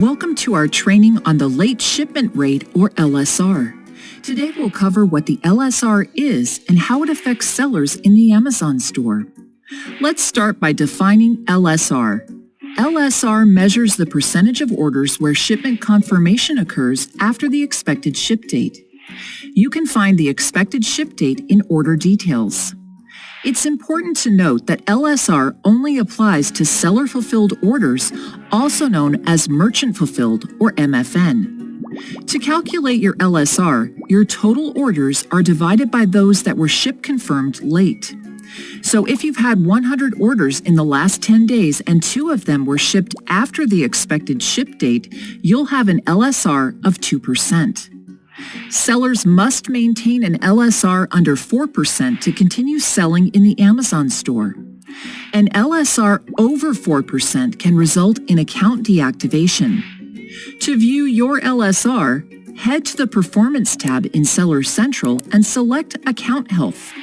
Welcome to our training on the late shipment rate, or LSR. Today we'll cover what the LSR is and how it affects sellers in the Amazon store. Let's start by defining LSR. LSR measures the percentage of orders where shipment confirmation occurs after the expected ship date. You can find the expected ship date in order details. It's important to note that LSR only applies to seller-fulfilled orders, also known as merchant-fulfilled, or MFN. To calculate your LSR, your total orders are divided by those that were ship confirmed late. So if you've had 100 orders in the last 10 days and 2 of them were shipped after the expected ship date, you'll have an LSR of 2%. Sellers must maintain an LSR under 4% to continue selling in the Amazon store. An LSR over 4% can result in account deactivation. To view your LSR, head to the Performance tab in Seller Central and select Account Health.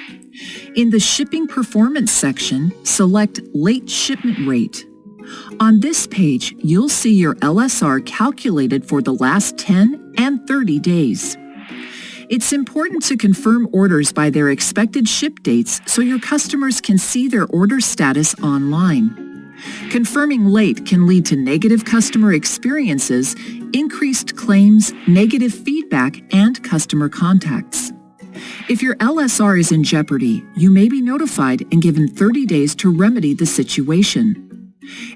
In the Shipping Performance section, select Late Shipment Rate. On this page, you'll see your LSR calculated for the last 10 and 30 days. It's important to confirm orders by their expected ship dates so your customers can see their order status online. Confirming late can lead to negative customer experiences, increased claims, negative feedback, and customer contacts. If your LSR is in jeopardy, you may be notified and given 30 days to remedy the situation.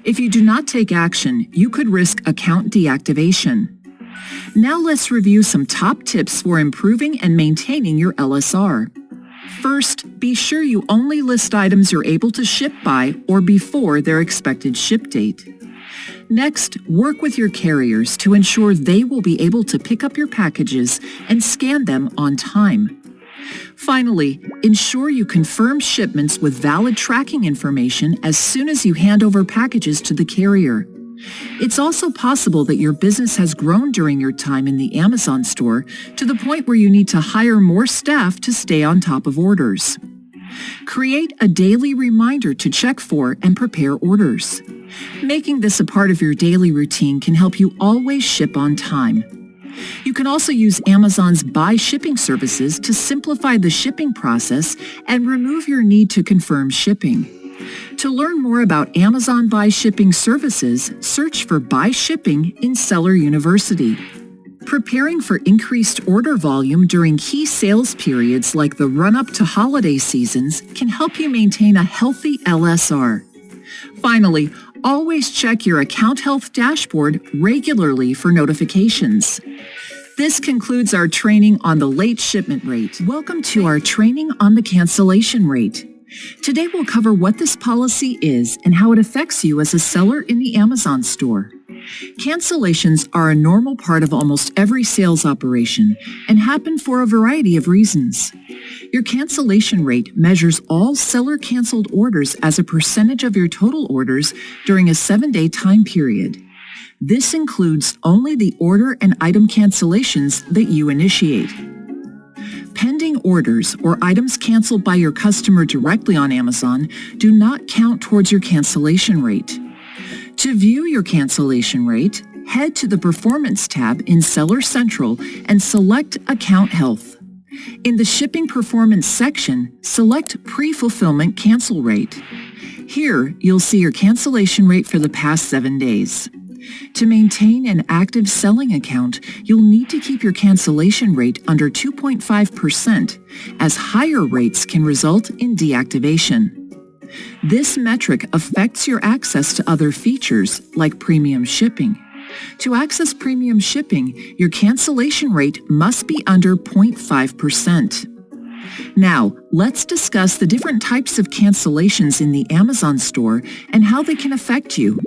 If you do not take action, you could risk account deactivation. Now let's review some top tips for improving and maintaining your LSR. First, be sure you only list items you're able to ship by or before their expected ship date. Next, work with your carriers to ensure they will be able to pick up your packages and scan them on time. Finally, ensure you confirm shipments with valid tracking information as soon as you hand over packages to the carrier. It's also possible that your business has grown during your time in the Amazon store to the point where you need to hire more staff to stay on top of orders. Create a daily reminder to check for and prepare orders. Making this a part of your daily routine can help you always ship on time. You can also use Amazon's Buy Shipping services to simplify the shipping process and remove your need to confirm shipping. To learn more about Amazon Buy Shipping services, search for Buy Shipping in Seller University. Preparing for increased order volume during key sales periods like the run-up to holiday seasons can help you maintain a healthy LSR. Finally, always check your account health dashboard regularly for notifications. This concludes our training on the late shipment rate. Welcome to our training on the cancellation rate. Today we'll cover what this policy is and how it affects you as a seller in the Amazon store. Cancellations are a normal part of almost every sales operation and happen for a variety of reasons. Your cancellation rate measures all seller-canceled orders as a percentage of your total orders during a 7-day time period. This includes only the order and item cancellations that you initiate. Pending orders or items canceled by your customer directly on Amazon do not count towards your cancellation rate. To view your cancellation rate, head to the Performance tab in Seller Central and select Account Health. In the Shipping Performance section, select Pre-Fulfillment Cancel Rate. Here, you'll see your cancellation rate for the past 7 days. To maintain an active selling account, you'll need to keep your cancellation rate under 2.5%, as higher rates can result in deactivation. This metric affects your access to other features like premium shipping. To access premium shipping, your cancellation rate must be under 0.5%. Now, let's discuss the different types of cancellations in the Amazon store and how they can affect you.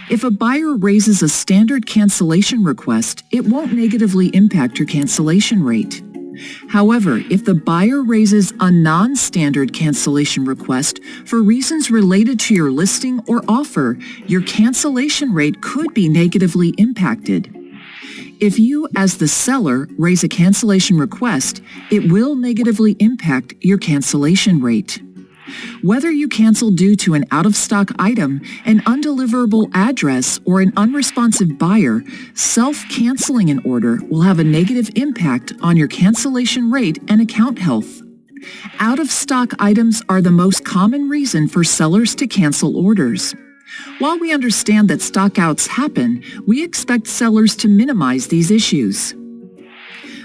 If a buyer raises a standard cancellation request, it won't negatively impact your cancellation rate. However, if the buyer raises a non-standard cancellation request for reasons related to your listing or offer, your cancellation rate could be negatively impacted. If you, as the seller, raise a cancellation request, it will negatively impact your cancellation rate. Whether you cancel due to an out-of-stock item, an undeliverable address, or an unresponsive buyer, self-canceling an order will have a negative impact on your cancellation rate and account health. Out-of-stock items are the most common reason for sellers to cancel orders. While we understand that stockouts happen, we expect sellers to minimize these issues.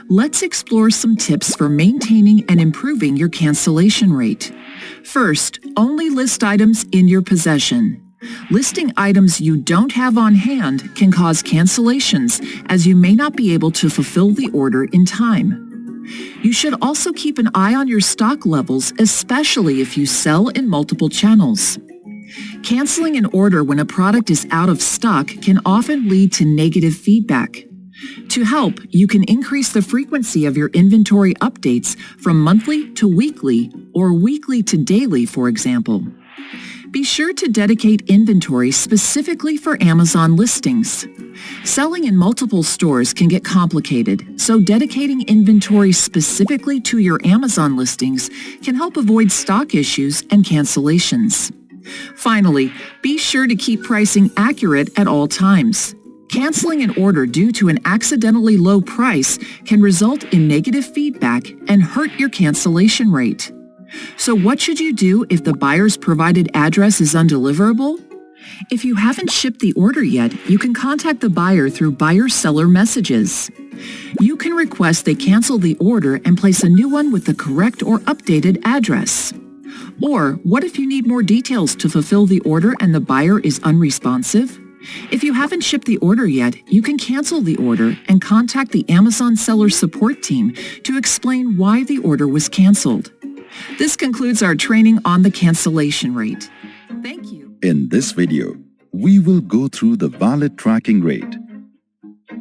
Let's explore some tips for maintaining and improving your cancellation rate. First, only list items in your possession. Listing items you don't have on hand can cause cancellations, as you may not be able to fulfill the order in time. You should also keep an eye on your stock levels, especially if you sell in multiple channels. Canceling an order when a product is out of stock can often lead to negative feedback. To help, you can increase the frequency of your inventory updates from monthly to weekly or weekly to daily, for example. Be sure to dedicate inventory specifically for Amazon listings. Selling in multiple stores can get complicated, so dedicating inventory specifically to your Amazon listings can help avoid stock issues and cancellations. Finally, be sure to keep pricing accurate at all times. Canceling an order due to an accidentally low price can result in negative feedback and hurt your cancellation rate. So what should you do if the buyer's provided address is undeliverable? If you haven't shipped the order yet, you can contact the buyer through buyer-seller messages. You can request they cancel the order and place a new one with the correct or updated address. Or what if you need more details to fulfill the order and the buyer is unresponsive? If you haven't shipped the order yet, you can cancel the order and contact the Amazon Seller Support Team to explain why the order was canceled. This concludes our training on the cancellation rate. Thank you. In this video, we will go through the valid tracking rate.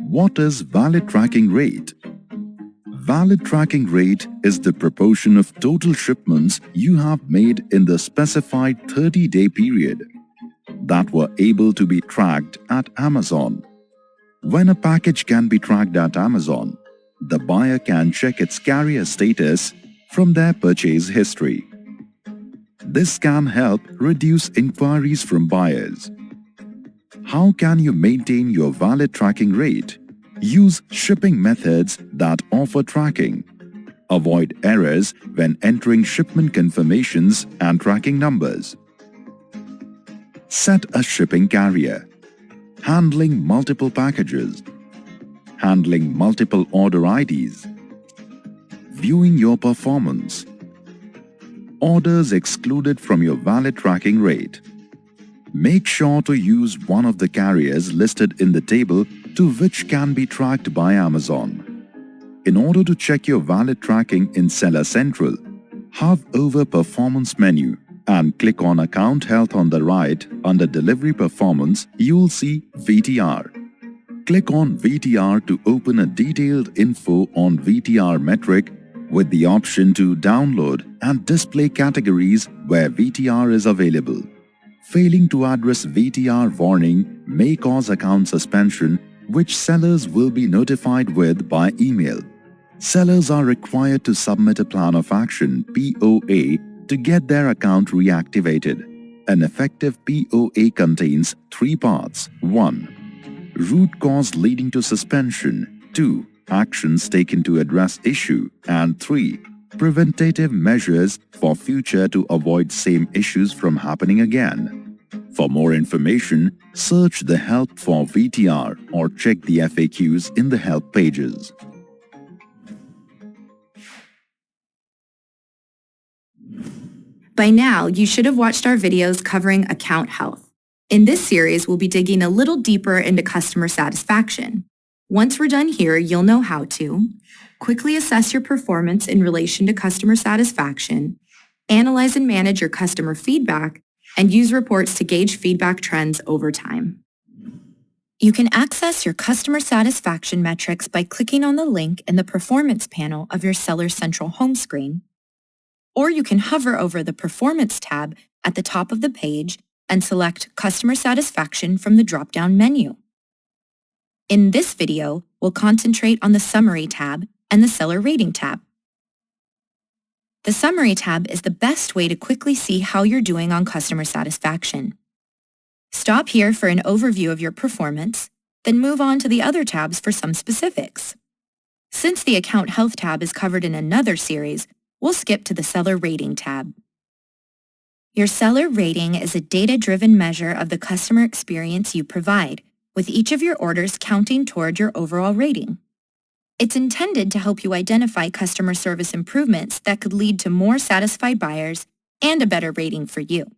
What is valid tracking rate? Valid tracking rate is the proportion of total shipments you have made in the specified 30-day period that were able to be tracked at Amazon. When a package can be tracked at Amazon, the buyer can check its carrier status from their purchase history. This can help reduce inquiries from buyers. How can you maintain your valid tracking rate? Use shipping methods that offer tracking. Avoid errors when entering shipment confirmations and tracking numbers. Set a shipping carrier. Handling multiple packages. Handling multiple order IDs. Viewing your performance. Orders excluded from your valid tracking rate. Make sure to use one of the carriers listed in the table to which can be tracked by Amazon. In order to check your valid tracking in Seller Central, hover over Performance menu and click on Account Health on the right. Under Delivery Performance, you'll see VTR. Click on VTR to open a detailed info on VTR metric with the option to download and display categories where VTR is available. Failing to address VTR warning may cause account suspension, which sellers will be notified with by email. Sellers are required to submit a plan of action (POA) to get their account reactivated. An effective POA contains 3 parts. 1. Root cause leading to suspension. 2. Actions taken to address issue. And 3. Preventative measures for future to avoid same issues from happening again. For more information, search the help for VTR or check the FAQs in the help pages. By now, you should have watched our videos covering account health. In this series, we'll be digging a little deeper into customer satisfaction. Once we're done here, you'll know how to quickly assess your performance in relation to customer satisfaction, analyze and manage your customer feedback, and use reports to gauge feedback trends over time. You can access your customer satisfaction metrics by clicking on the link in the Performance panel of your Seller Central home screen, or you can hover over the Performance tab at the top of the page and select Customer Satisfaction from the drop-down menu. In this video, we'll concentrate on the Summary tab and the Seller Rating tab. The Summary tab is the best way to quickly see how you're doing on customer satisfaction. Stop here for an overview of your performance, then move on to the other tabs for some specifics. Since the Account Health tab is covered in another series, we'll skip to the Seller Rating tab. Your seller rating is a data-driven measure of the customer experience you provide, with each of your orders counting toward your overall rating. It's intended to help you identify customer service improvements that could lead to more satisfied buyers and a better rating for you.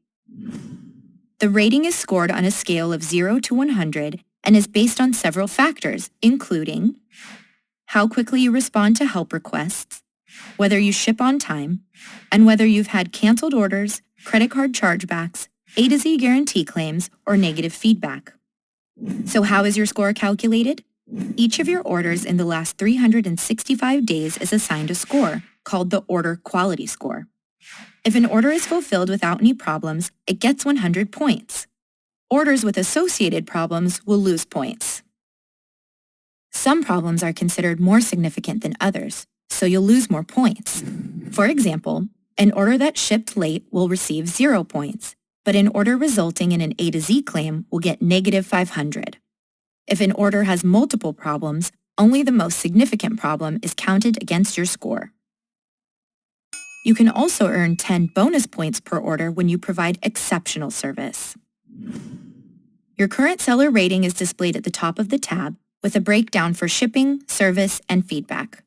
The rating is scored on a scale of 0 to 100 and is based on several factors, including how quickly you respond to help requests, whether you ship on time, and whether you've had canceled orders, credit card chargebacks, A to Z guarantee claims, or negative feedback. So how is your score calculated? Each of your orders in the last 365 days is assigned a score called the Order Quality Score. If an order is fulfilled without any problems, it gets 100 points. Orders with associated problems will lose points. Some problems are considered more significant than others, so you'll lose more points. For example, an order that shipped late will receive 0 points, but an order resulting in an A to Z claim will get negative 500. If an order has multiple problems, only the most significant problem is counted against your score. You can also earn 10 bonus points per order when you provide exceptional service. Your current seller rating is displayed at the top of the tab with a breakdown for shipping, service, and feedback.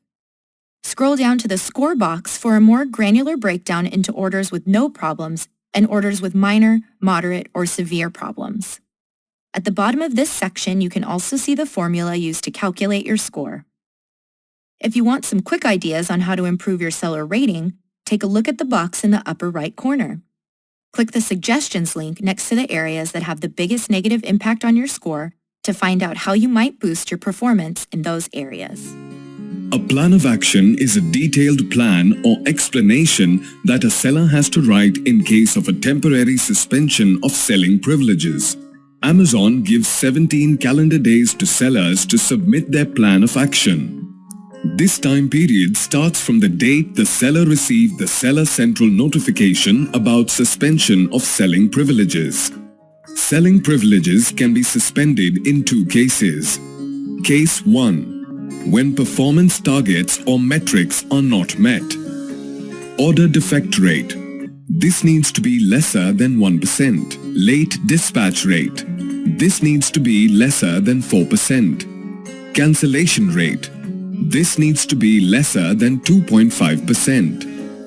Scroll down to the score box for a more granular breakdown into orders with no problems and orders with minor, moderate, or severe problems. At the bottom of this section, you can also see the formula used to calculate your score. If you want some quick ideas on how to improve your seller rating, take a look at the box in the upper right corner. Click the Suggestions link next to the areas that have the biggest negative impact on your score to find out how you might boost your performance in those areas. A plan of action is a detailed plan or explanation that a seller has to write in case of a temporary suspension of selling privileges. Amazon gives 17 calendar days to sellers to submit their plan of action. This time period starts from the date the seller received the Seller Central notification about suspension of selling privileges. Selling privileges can be suspended in 2 cases. Case 1. When performance targets or metrics are not met. Order defect rate. This needs to be lesser than 1%. Late dispatch rate. This needs to be lesser than 4%. Cancellation rate. This needs to be lesser than 2.5%.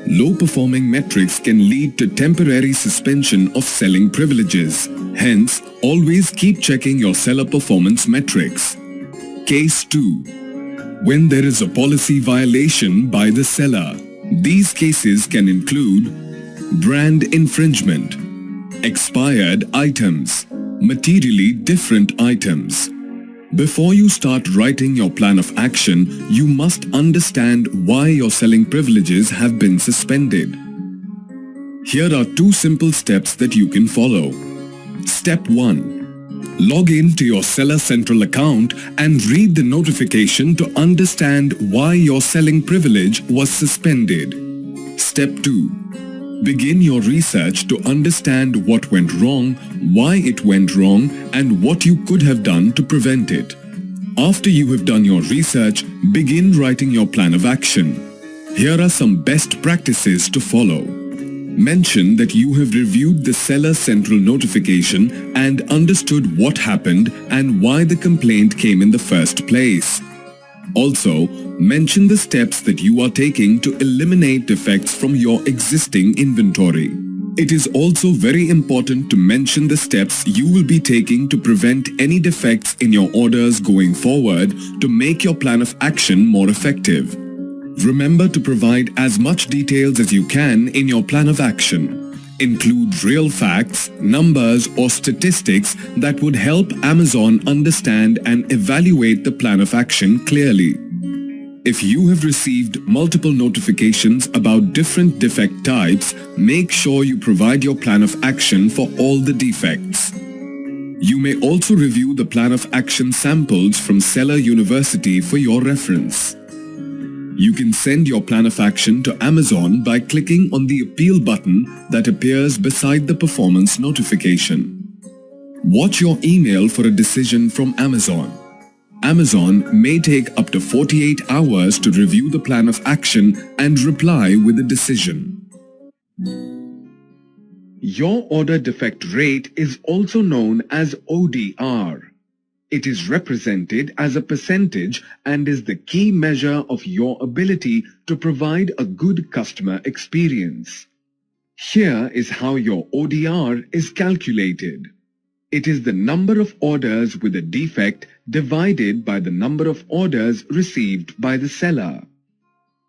Low-performing metrics can lead to temporary suspension of selling privileges. Hence, always keep checking your seller performance metrics. Case 2. When there is a policy violation by the seller. These cases can include brand infringement, expired items, materially different items. Before you start writing your plan of action, you must understand why your selling privileges have been suspended. Here are 2 simple steps that you can follow. Step 1. Log in to your Seller Central account and read the notification to understand why your selling privilege was suspended. Step 2. Begin your research to understand what went wrong, why it went wrong, and what you could have done to prevent it. After you have done your research, begin writing your plan of action. Here are some best practices to follow. Mention that you have reviewed the Seller Central notification and understood what happened and why the complaint came in the first place. Also, mention the steps that you are taking to eliminate defects from your existing inventory. It is also very important to mention the steps you will be taking to prevent any defects in your orders going forward to make your plan of action more effective. Remember to provide as much details as you can in your plan of action. Include real facts, numbers, or statistics that would help Amazon understand and evaluate the plan of action clearly. If you have received multiple notifications about different defect types, make sure you provide your plan of action for all the defects. You may also review the plan of action samples from Seller University for your reference. You can send your plan of action to Amazon by clicking on the appeal button that appears beside the performance notification. Watch your email for a decision from Amazon. Amazon may take up to 48 hours to review the plan of action and reply with a decision. Your order defect rate is also known as ODR. It is represented as a percentage and is the key measure of your ability to provide a good customer experience. Here is how your ODR is calculated. It is the number of orders with a defect divided by the number of orders received by the seller.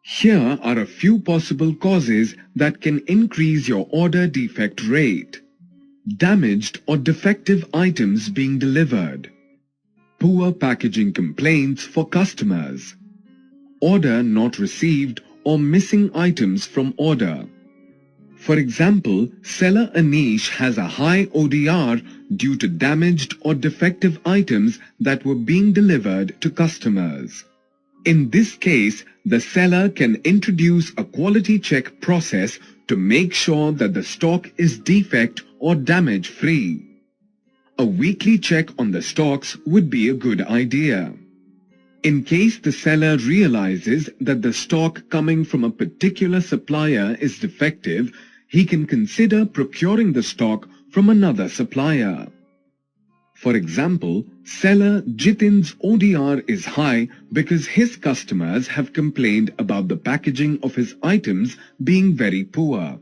Here are a few possible causes that can increase your order defect rate. Damaged or defective items being delivered. Poor packaging complaints for customers. Order not received or missing items from order. For example, seller Anish has a high ODR due to damaged or defective items that were being delivered to customers. In this case, the seller can introduce a quality check process to make sure that the stock is defect or damage free. A weekly check on the stocks would be a good idea. In case the seller realizes that the stock coming from a particular supplier is defective, he can consider procuring the stock from another supplier. For example, seller Jitin's ODR is high because his customers have complained about the packaging of his items being very poor.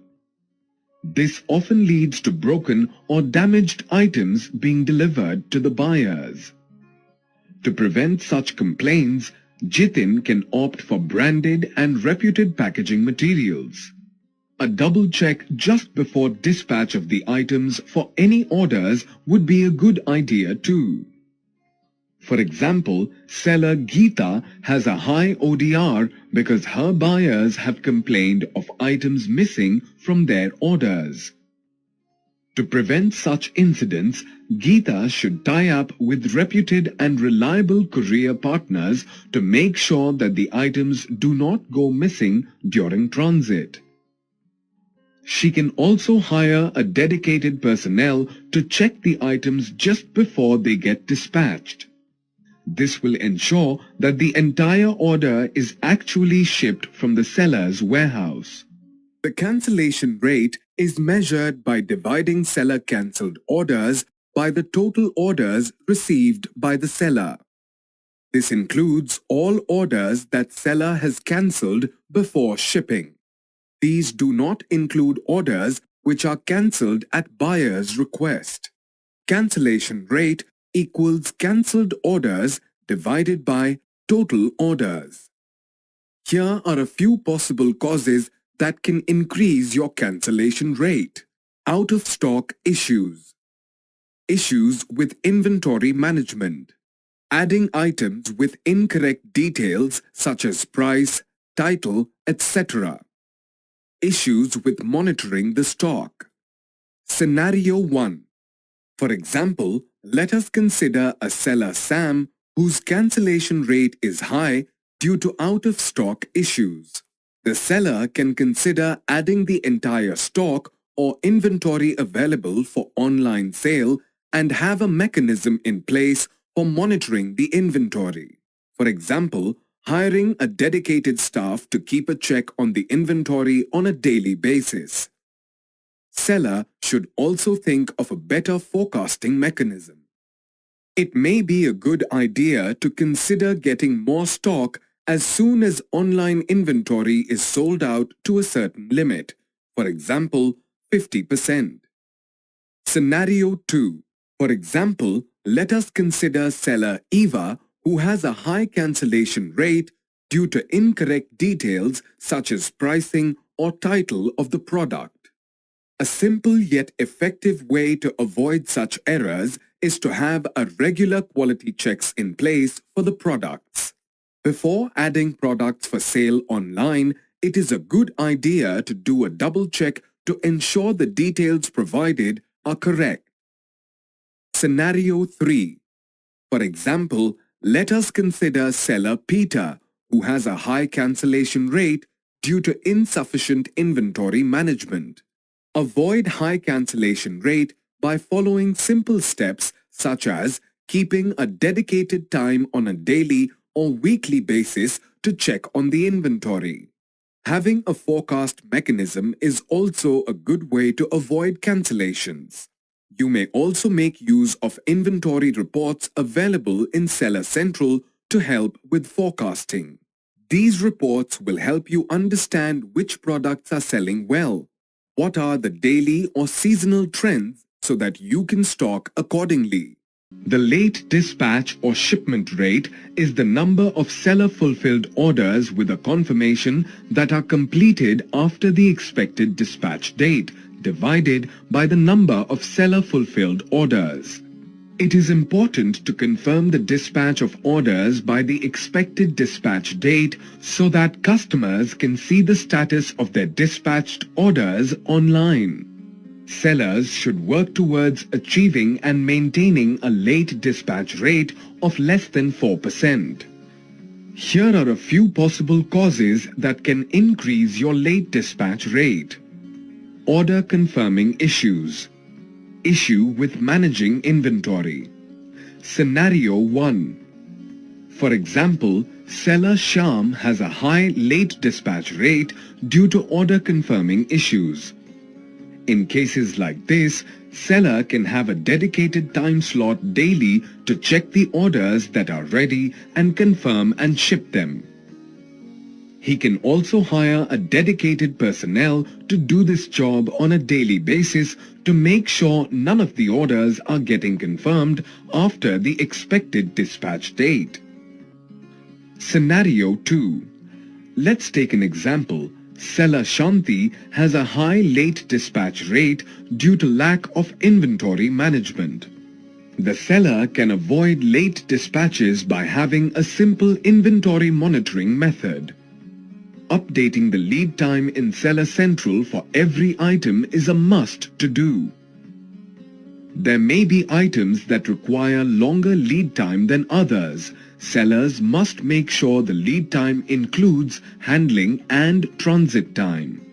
This often leads to broken or damaged items being delivered to the buyers. To prevent such complaints, Jitin can opt for branded and reputed packaging materials. A double check just before dispatch of the items for any orders would be a good idea too. For example, seller Geeta has a high ODR because her buyers have complained of items missing from their orders. To prevent such incidents, Geeta should tie up with reputed and reliable courier partners to make sure that the items do not go missing during transit. She can also hire a dedicated personnel to check the items just before they get dispatched. This will ensure that the entire order is actually shipped from the seller's warehouse. The cancellation rate is measured by dividing seller cancelled orders by the total orders received by the seller. This includes all orders that seller has cancelled before shipping. These do not include orders which are cancelled at buyer's request. Cancellation rate equals cancelled orders divided by total orders. Here are a few possible causes that can increase your cancellation rate. Out of stock issues. Issues with inventory management. Adding items with incorrect details such as price, title, etc. Issues with monitoring the stock. Scenario 1. For example, let us consider a seller Sam whose cancellation rate is high due to out-of-stock issues. The seller can consider adding the entire stock or inventory available for online sale and have a mechanism in place for monitoring the inventory. For example, hiring a dedicated staff to keep a check on the inventory on a daily basis. Seller should also think of a better forecasting mechanism. It may be a good idea to consider getting more stock as soon as online inventory is sold out to a certain limit, for example, 50%. Scenario 2. For example, let us consider seller Eva who has a high cancellation rate due to incorrect details such as pricing or title of the product. A simple yet effective way to avoid such errors is to have a regular quality checks in place for the products. Before adding products for sale online, it is a good idea to do a double check to ensure the details provided are correct. Scenario 3. For example, let us consider seller Peter, who has a high cancellation rate due to insufficient inventory management. Avoid high cancellation rate by following simple steps such as keeping a dedicated time on a daily or weekly basis to check on the inventory. Having a forecast mechanism is also a good way to avoid cancellations. You may also make use of inventory reports available in Seller Central to help with forecasting. These reports will help you understand which products are selling well, what are the daily or seasonal trends so that you can stock accordingly. The late dispatch or shipment rate is the number of seller-fulfilled orders with a confirmation that are completed after the expected dispatch date, divided by the number of seller-fulfilled orders. It is important to confirm the dispatch of orders by the expected dispatch date so that customers can see the status of their dispatched orders online. Sellers should work towards achieving and maintaining a late dispatch rate of less than 4%. Here are a few possible causes that can increase your late dispatch rate. Order confirming issues. Issue with managing inventory. Scenario 1. For example, seller Shyam has a high late dispatch rate due to order confirming issues. In cases like this, seller can have a dedicated time slot daily to check the orders that are ready and confirm and ship them. He can also hire a dedicated personnel to do this job on a daily basis to make sure none of the orders are getting confirmed after the expected dispatch date. Scenario 2. Let's take an example. Seller Shanti has a high late dispatch rate due to lack of inventory management. The seller can avoid late dispatches by having a simple inventory monitoring method. Updating the lead time in Seller Central for every item is a must to do. There may be items that require longer lead time than others. Sellers must make sure the lead time includes handling and transit time.